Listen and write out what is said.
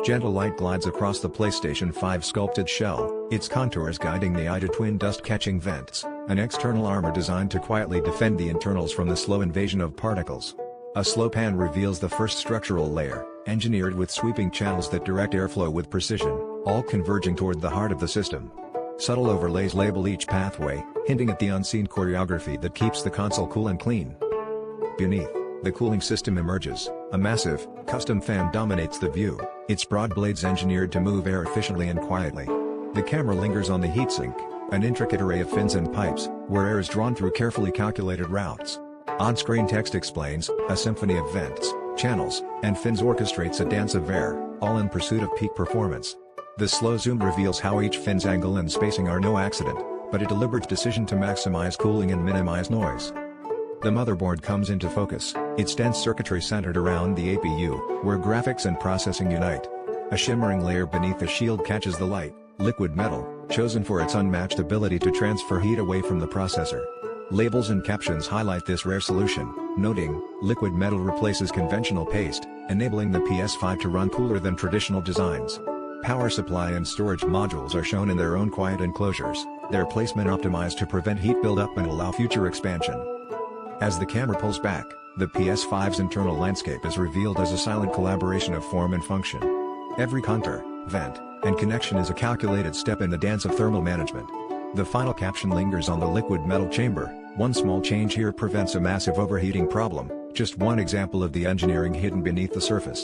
Gentle light glides across the PlayStation 5 sculpted shell, its contours guiding the eye to twin dust-catching vents, an external armor designed to quietly defend the internals from the slow invasion of particles. A slow pan reveals the first structural layer, engineered with sweeping channels that direct airflow with precision, all converging toward the heart of the system. Subtle overlays label each pathway, hinting at the unseen choreography that keeps the console cool and clean. Beneath, the cooling system emerges. A massive, custom fan dominates the view, its broad blades engineered to move air efficiently and quietly. The camera lingers on the heatsink, an intricate array of fins and pipes, where air is drawn through carefully calculated routes. On-screen text explains, a symphony of vents, channels, and fins orchestrates a dance of air, all in pursuit of peak performance. The slow zoom reveals how each fin's angle and spacing are no accident, but a deliberate decision to maximize cooling and minimize noise. The motherboard comes into focus, its dense circuitry centered around the APU, where graphics and processing unite. A shimmering layer beneath the shield catches the light, liquid metal, chosen for its unmatched ability to transfer heat away from the processor. Labels and captions highlight this rare solution, noting, liquid metal replaces conventional paste, enabling the PS5 to run cooler than traditional designs. Power supply and storage modules are shown in their own quiet enclosures, their placement optimized to prevent heat buildup and allow future expansion. As the camera pulls back, the PS5's internal landscape is revealed as a silent collaboration of form and function. Every contour, vent, and connection is a calculated step in the dance of thermal management. The final caption lingers on the liquid metal chamber. One small change here prevents a massive overheating problem, just one example of the engineering hidden beneath the surface.